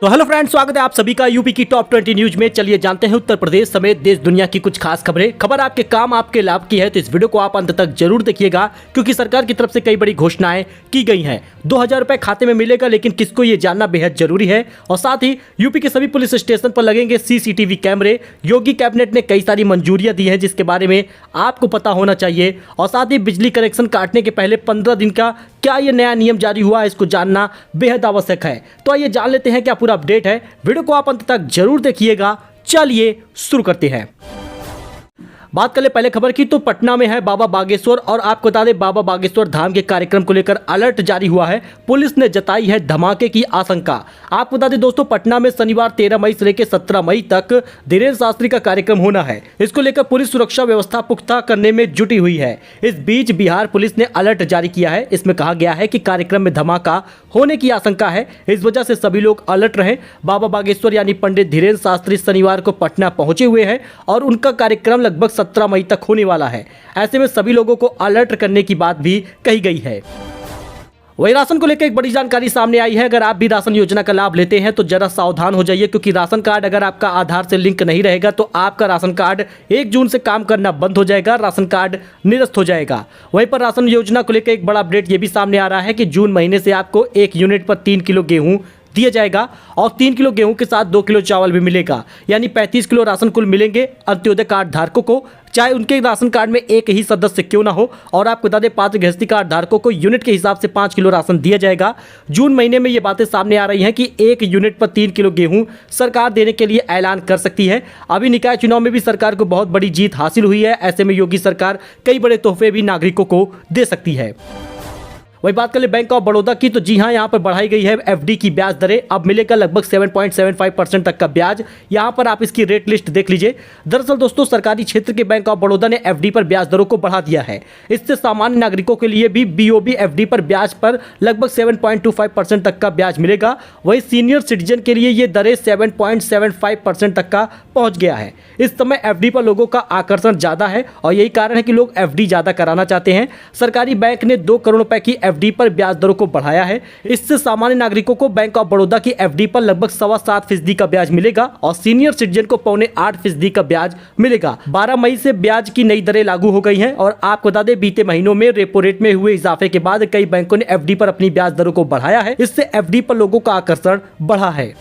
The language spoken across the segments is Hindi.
तो हेलो फ्रेंड्स, स्वागत है आप सभी का यूपी की टॉप 20 न्यूज में। चलिए जानते हैं उत्तर प्रदेश समेत देश दुनिया की कुछ खास खबरें। खबर आपके काम आपके लाभ की है, तो इस वीडियो को आप अंत तक जरूर देखिएगा क्योंकि सरकार की तरफ से कई बड़ी घोषणाएं की गई हैं। 2000 रुपए खाते में मिलेगा, लेकिन किसको ये जानना बेहद जरूरी है। और साथ ही यूपी के सभी पुलिस स्टेशन पर लगेंगे सीसीटीवी कैमरे। योगी कैबिनेट ने कई सारी मंजूरियां दी हैं जिसके बारे में आपको पता होना चाहिए। और साथ ही बिजली कनेक्शन काटने के पहले 15 दिन का क्या ये नया नियम जारी हुआ है, इसको जानना बेहद आवश्यक है। तो आइए जान लेते हैं क्या पूरा अपडेट है। वीडियो को आप अंत तक जरूर देखिएगा। चलिए शुरू करते हैं। बात कर ले पहले खबर की, तो पटना में है बाबा बागेश्वर। और आपको बता दें, बाबा बागेश्वर धाम के कार्यक्रम को लेकर अलर्ट जारी हुआ है। पुलिस ने जताई है धमाके की आशंका। आपको बता दें दोस्तों, पटना में शनिवार 13 मई से लेकर 17 मई तक धीरेन्द्र शास्त्री का कार्यक्रम होना है। इसको लेकर पुलिस सुरक्षा व्यवस्था पुख्ता करने में जुटी हुई है। इस बीच बिहार पुलिस ने अलर्ट जारी किया है। इसमें कहा गया है कि कार्यक्रम में धमाका होने की आशंका है, इस वजह से सभी लोग अलर्ट रहें। बाबा बागेश्वर यानी पंडित धीरेन्द्र शास्त्री शनिवार को पटना पहुंचे हुए हैं और उनका कार्यक्रम लगभग 17 मई तक होने वाला है। ऐसे में सभी लोगों को अलर्ट करने की बात भी कही गई है। वही राशन को लेकर एक बड़ी जानकारी सामने आई है। अगर आप भी राशन योजना का लाभ लेते हैं तो जरा सावधान हो जाइए, क्योंकि राशन कार्ड अगर आपका आधार से लिंक नहीं रहेगा तो आपका राशन कार्ड 1 जून से काम करना बंद हो जाएगा, राशन कार्ड निरस्त हो जाएगा। वहीं पर राशन योजना को लेकर एक बड़ा अपडेट ये भी सामने आ रहा है कि जून महीने से आपको 1 यूनिट पर 3 किलो गेहूं दिया जाएगा और 3 किलो गेहूं के साथ 2 किलो चावल भी मिलेगा, यानी 35 किलो राशन कुल मिलेंगे अंत्योदय कार्ड धारकों को, चाहे उनके राशन कार्ड में एक ही सदस्य क्यों ना हो। और आपको बता दें, पात्र गृहस्थी कार्ड धारकों को यूनिट के हिसाब से 5 किलो राशन दिया जाएगा। जून महीने में ये बातें सामने आ रही हैं कि 1 यूनिट पर 3 किलो गेहूं सरकार देने के लिए ऐलान कर सकती है। अभी निकाय चुनाव में भी सरकार को बहुत बड़ी जीत हासिल हुई है। ऐसे में योगी सरकार कई बड़े तोहफे भी नागरिकों को दे सकती है। वही बात कर ले बैंक ऑफ बड़ौदा की, तो जी हां, यहां पर बढ़ाई गई है एफडी की ब्याज दरें। अब मिलेगा लगभग 7.75% तक का ब्याज। यहां पर आप इसकी रेट लिस्ट देख लीजिए। दरअसल दोस्तों, सरकारी क्षेत्र के बैंक ऑफ बड़ौदा ने एफडी पर ब्याज दरों को बढ़ा दिया है। इससे सामान्य नागरिकों के लिए भी बीओबी एफडी पर ब्याज पर लगभग 7.25% तक का ब्याज मिलेगा। वही सीनियर सिटीजन के लिए ये दरें 7.75% तक का पहुंच गया है। इस समय एफडी पर लोगों का आकर्षण ज्यादा है और यही कारण है कि लोग एफडी ज्यादा कराना चाहते हैं। सरकारी बैंक ने 2 करोड़ रुपए की एफडी पर ब्याज दरों को बढ़ाया है। इससे सामान्य नागरिकों को बैंक ऑफ बड़ौदा की एफडी पर लगभग 7.25% का ब्याज मिलेगा और सीनियर सिटीजन को 7.25% का ब्याज मिलेगा। 12 मई से ब्याज की नई दरें लागू हो गई हैं। और आपको बता दें, बीते महीनों में रेपो रेट में हुए इजाफे के बाद कई बैंकों ने एफडी पर अपनी ब्याज दरों को बढ़ाया है। इससे एफडी पर लोगों का आकर्षण बढ़ा है।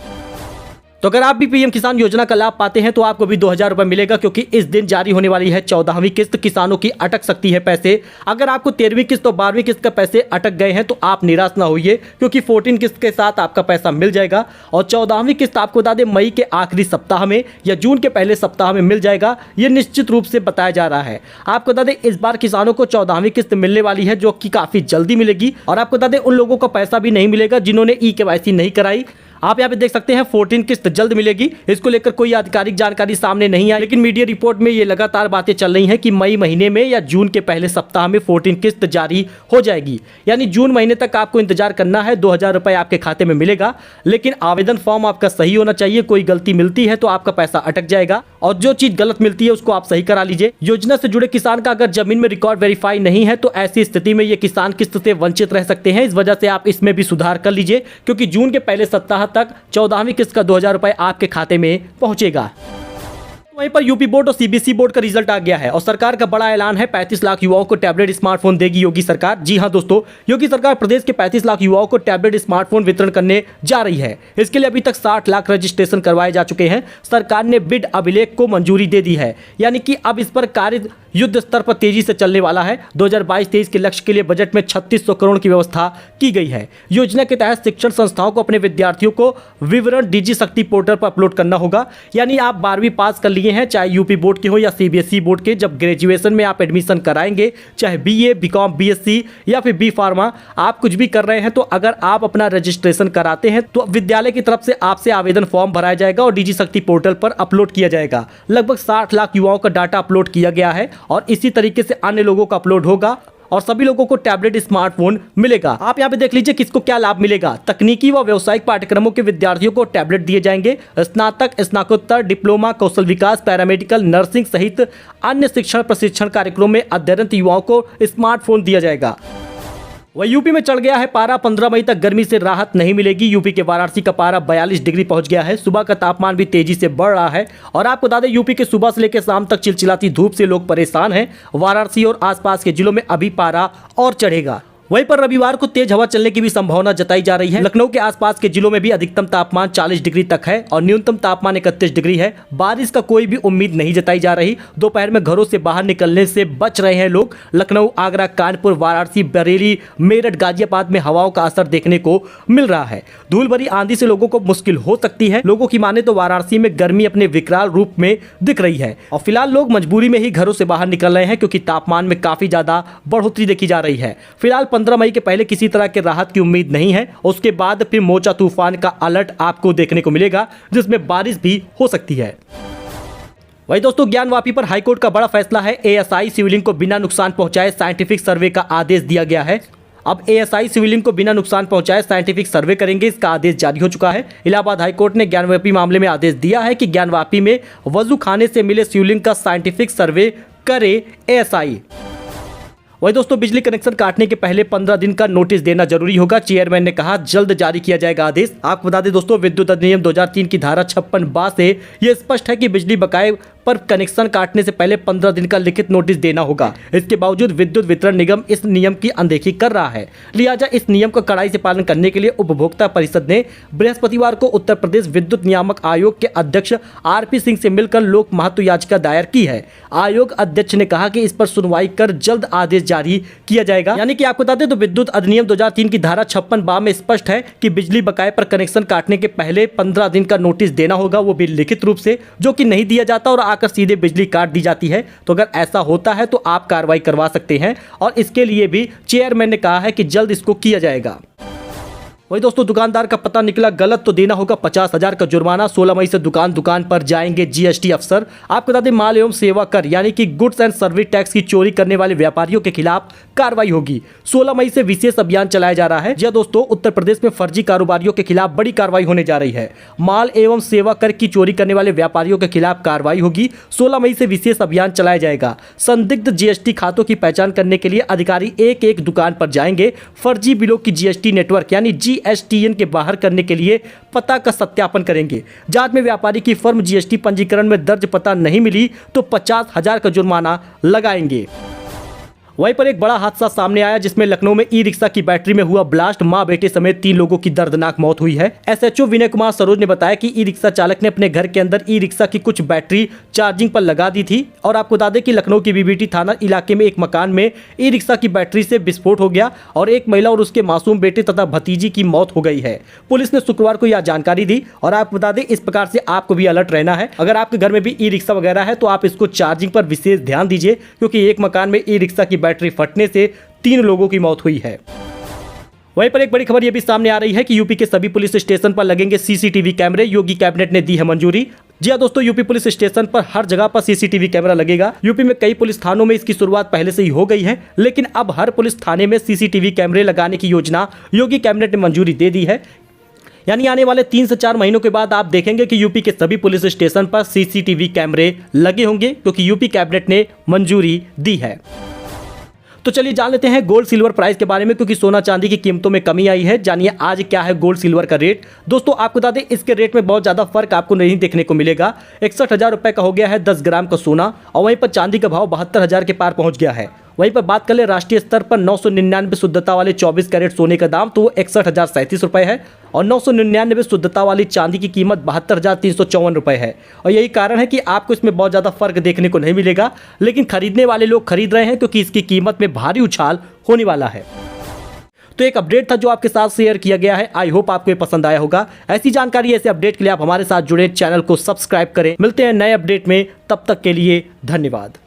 तो अगर आप भी पीएम किसान योजना का लाभ पाते हैं तो आपको भी 2000 रुपए मिलेगा, क्योंकि इस दिन जारी होने वाली है 14वीं किस्त। किसानों की अटक सकती है पैसे। अगर आपको 13वीं किस्त और 12वीं किस्त का पैसे अटक गए हैं तो आप निराश ना होइए, क्योंकि 14 किस्त के साथ आपका पैसा मिल जाएगा। और 14वीं किस्त आपको बता दें मई के आखिरी सप्ताह में या जून के पहले सप्ताह में मिल जाएगा। यह निश्चित रूप से बताया जा रहा है। आपको बता दें, इस बार किसानों को 14वीं किस्त मिलने वाली है, जो कि काफी जल्दी मिलेगी। और आपको बता दें, उन लोगों का पैसा भी नहीं मिलेगा जिन्होंने ई-केवाईसी नहीं कराई। आप यहाँ पे देख सकते हैं 14 किस्त जल्द मिलेगी। इसको लेकर कोई आधिकारिक जानकारी सामने नहीं आई, लेकिन मीडिया रिपोर्ट में ये लगातार बातें चल रही हैं कि मई महीने में या जून के पहले सप्ताह में 14 किस्त जारी हो जाएगी। यानी जून महीने तक आपको इंतजार करना है। 2000 रुपए आपके खाते में मिलेगा, लेकिन आवेदन फॉर्म आपका सही होना चाहिए। कोई गलती मिलती है तो आपका पैसा अटक जाएगा और जो चीज गलत मिलती है उसको आप सही करा लीजिए। योजना से जुड़े किसान का अगर जमीन में रिकॉर्ड वेरीफाई नहीं है तो ऐसी स्थिति में ये किसान किस्त से वंचित रह सकते हैं। इस वजह से आप इसमें भी सुधार कर लीजिए, क्योंकि जून के पहले सप्ताह तक 14वीं किस्त का 2000 रुपए आपके खाते में पहुंचेगा। वहीं पर यूपी बोर्ड और सीबीएसई बोर्ड का रिजल्ट आ गया है और सरकार का बड़ा ऐलान है। 35 लाख युवाओं को टैबलेट स्मार्टफोन देगी योगी सरकार। जी हां दोस्तों, योगी सरकार प्रदेश के 35 लाख युवाओं को टैबलेट स्मार्टफोन वितरण करने जा रही है। इसके लिए अभी तक 60 लाख रजिस्ट्रेशन करवाए जा चुके हैं। सरकार ने बिड अभिलेख को मंजूरी दे दी है, यानी कि अब इस पर कार्य युद्ध स्तर पर तेजी से चलने वाला है। 2022-23 के लक्ष्य के लिए बजट में 3600 करोड़ की व्यवस्था की गई है। योजना के तहत शिक्षण संस्थाओं को अपने विद्यार्थियों को विवरण डिजी शक्ति पोर्टल पर अपलोड करना होगा। यानी आप 12वीं पास कर लिए हैं, चाहे यूपी बोर्ड के हो या सीबीएसई बोर्ड के, जब ग्रेजुएशन में आप एडमिशन कराएंगे, चाहे बीए, बीकॉम, बीएससी या फिर बी फार्मा, आप कुछ भी कर रहे हैं, तो अगर आप अपना रजिस्ट्रेशन कराते हैं तो विद्यालय की तरफ से आपसे आवेदन फॉर्म भराया जाएगा और डिजी शक्ति पोर्टल पर अपलोड किया जाएगा। लगभग 60 लाख युवाओं का डाटा अपलोड किया गया है और इसी तरीके से अन्य लोगों का अपलोड होगा और सभी लोगों को टैबलेट स्मार्टफोन मिलेगा। आप यहाँ पे देख लीजिए किसको क्या लाभ मिलेगा। तकनीकी व व्यावसायिक पाठ्यक्रमों के विद्यार्थियों को टैबलेट दिए जाएंगे। स्नातक, स्नातकोत्तर, डिप्लोमा, कौशल विकास, पैरामेडिकल, नर्सिंग सहित अन्य शिक्षण प्रशिक्षण कार्यक्रमों में अध्ययनरत युवाओं को स्मार्टफोन दिया जाएगा। वही यूपी में चढ़ गया है पारा, 15 मई तक गर्मी से राहत नहीं मिलेगी। यूपी के वाराणसी का पारा 42 डिग्री पहुंच गया है। सुबह का तापमान भी तेजी से बढ़ रहा है और आपको बता दें यूपी के सुबह से लेकर शाम तक चिलचिलाती धूप से लोग परेशान हैं। वाराणसी और आसपास के जिलों में अभी पारा और चढ़ेगा। वहीं पर रविवार को तेज हवा चलने की भी संभावना जताई जा रही है। लखनऊ के आसपास के जिलों में भी अधिकतम तापमान 40 डिग्री तक है और न्यूनतम तापमान 31 डिग्री है। बारिश का कोई भी उम्मीद नहीं जताई जा रही। दोपहर में घरों से बाहर निकलने से बच रहे हैं लोग। लखनऊ, आगरा, कानपुर, वाराणसी, बरेली, मेरठ, गाजियाबाद में हवाओं का असर देखने को मिल रहा है। धूल भरी आंधी से लोगों को मुश्किल हो सकती है। लोगों की माने तो वाराणसी में गर्मी अपने विकराल रूप में दिख रही है और फिलहाल लोग मजबूरी में ही घरों से बाहर निकल रहे हैं क्योंकि तापमान में काफी ज्यादा बढ़ोतरी देखी जा रही है। फिलहाल 15 मई के पहले किसी तरह के राहत की उम्मीद नहीं है। उसके बाद फिर मोचा तूफान का अलर्ट आपको देखने को मिलेगा जिसमें बारिश भी हो सकती है। वही दोस्तों, ज्ञानवापी पर हाईकोर्ट का बड़ा फैसला है। एएसआई शिवलिंग को बिना नुकसान पहुंचाए साइंटिफिक सर्वे का आदेश दिया गया है। अब एएसआई शिवलिंग को बिना नुकसान पहुंचाए साइंटिफिक सर्वे करेंगे, इसका आदेश जारी हो चुका है। इलाहाबाद हाईकोर्ट ने ज्ञानवापी मामले में आदेश दिया है कि ज्ञानवापी में वजू खाने से मिले शिवलिंग का साइंटिफिक सर्वे करे एएसआई। वही दोस्तों, बिजली कनेक्शन काटने के पहले 15 दिन का नोटिस देना जरूरी होगा। चेयरमैन ने कहा जल्द जारी किया जाएगा आदेश। आपको बता दें दोस्तों, विद्युत अधिनियम 2003 की धारा 56(ब) से यह स्पष्ट है कि बिजली बकाये पर कनेक्शन काटने से पहले 15 दिन का लिखित नोटिस देना होगा। इसके बावजूद विद्युत वितरण निगम इस नियम की अनदेखी कर रहा है। लिहाजा इस नियम का कड़ाई से पालन करने के लिए उपभोक्ता परिषद ने बृहस्पतिवार को उत्तर प्रदेश विद्युत नियामक आयोग के अध्यक्ष आरपी सिंह से मिलकर लोक महत्व याचिका दायर की है। आयोग अध्यक्ष ने कहा कि इस पर सुनवाई कर जल्द आदेश जारी किया जाएगा। यानी कि आपको बता दें तो विद्युत अधिनियम 2003 की धारा 56(ब) में स्पष्ट है कि बिजली बकाये पर कनेक्शन काटने के पहले 15 दिन का नोटिस देना होगा, वो भी लिखित रूप से, जो कि नहीं दिया जाता और आकर सीधे बिजली काट दी जाती है। तो अगर ऐसा होता है तो आप कार्रवाई करवा सकते हैं और इसके लिए भी चेयरमैन ने कहा है कि जल्द इसको किया जाएगा। वही दोस्तों, दुकानदार का पता निकला गलत तो देना होगा 50,000 का जुर्माना। 16 मई से दुकान पर जाएंगे जीएसटी अफसर। आपको बता दें माल एवं सेवा कर यानी कि गुड्स एंड सर्विस टैक्स की चोरी करने वाले व्यापारियों के खिलाफ कार्रवाई होगी। 16 मई से विशेष अभियान चलाया जा रहा है। जी दोस्तों, उत्तर प्रदेश में फर्जी कारोबारियों के खिलाफ बड़ी कार्रवाई होने जा रही है। माल एवं सेवा कर की चोरी करने वाले व्यापारियों के खिलाफ कार्रवाई होगी। 16 मई से विशेष अभियान चलाया जाएगा। संदिग्ध जीएसटी खातों की पहचान करने के लिए अधिकारी एक एक दुकान पर जाएंगे। फर्जी बिलों की जीएसटी नेटवर्क यानी जीएसटीएन के बाहर करने के लिए पता का सत्यापन करेंगे। जांच में व्यापारी की फर्म जीएसटी पंजीकरण में दर्ज पता नहीं मिली तो 50,000 का जुर्माना लगाएंगे। वहीं पर एक बड़ा हादसा सामने आया जिसमें लखनऊ में ई रिक्शा की बैटरी में हुआ ब्लास्ट। मां बेटे समेत 3 लोगों की दर्दनाक मौत हुई है। एसएचओ विनय कुमार सरोज ने बताया कि ई रिक्शा चालक ने अपने घर के अंदर ई रिक्शा की कुछ बैटरी चार्जिंग पर लगा दी थी और आपको बता दें कि लखनऊ की बीबीटी थाना इलाके में एक मकान में ई रिक्शा की बैटरी से विस्फोट हो गया और एक महिला और उसके मासूम बेटे तथा भतीजी की मौत हो गई है। पुलिस ने शुक्रवार को यह जानकारी दी और आपको बता दें इस प्रकार से आपको भी अलर्ट रहना है। अगर आपके घर में भी ई रिक्शा वगैरह है तो आप इसको चार्जिंग पर विशेष ध्यान दीजिए क्योंकि एक मकान में ई रिक्शा की बैटरी फटने से 3 लोगों की मौत हुई है। वहीं पर एक बड़ी खबर यह भी सामने आ रही है कि यूपी के सभी पुलिस स्टेशन पर लगेंगे सीसीटीवी कैमरे। योगी कैबिनेट ने दी है मंजूरी। जी हां दोस्तों, यूपी पुलिस स्टेशन पर हर जगह पर सीसीटीवी कैमरा लगेगा। यूपी में कई पुलिस थानों में इसकी शुरुआत पहले से ही हो गई है, लेकिन अब हर पुलिस थाने में सीसीटीवी कैमरे लगाने की योजना योगी कैबिनेट ने मंजूरी दे दी है। यानी आने वाले 3 से 4 महीनों के बाद आप देखेंगे कि यूपी के सभी पुलिस स्टेशन पर सीसीटीवी कैमरे लगे होंगे क्योंकि यूपी कैबिनेट ने मंजूरी दी है। तो चलिए जान लेते हैं गोल्ड सिल्वर प्राइस के बारे में, क्योंकि सोना चांदी की कीमतों में कमी आई है। जानिए आज क्या है गोल्ड सिल्वर का रेट। दोस्तों आपको बता दें इसके रेट में बहुत ज़्यादा फर्क आपको नहीं देखने को मिलेगा। 61,000 रुपये का हो गया है 10 ग्राम का सोना और वहीं पर चांदी का भाव 72,000 के पार पहुंच गया है। वहीं पर बात कर ले राष्ट्रीय स्तर पर 999 शुद्धता वाले 24 कैरेट सोने का दाम तो वो 61,037 रुपये है और 999 शुद्धता वाली चांदी की कीमत 72,354 रुपये है। और यही कारण है कि आपको इसमें बहुत ज़्यादा फर्क देखने को नहीं मिलेगा, लेकिन खरीदने वाले लोग खरीद रहे हैं क्योंकि इसकी कीमत में भारी उछाल होने वाला है। तो एक अपडेट था जो आपके साथ शेयर किया गया है। आई होप आपको ये पसंद आया होगा। ऐसी जानकारी, ऐसे अपडेट के लिए आप हमारे साथ जुड़े, चैनल को सब्सक्राइब करें। मिलते हैं नए अपडेट में, तब तक के लिए धन्यवाद।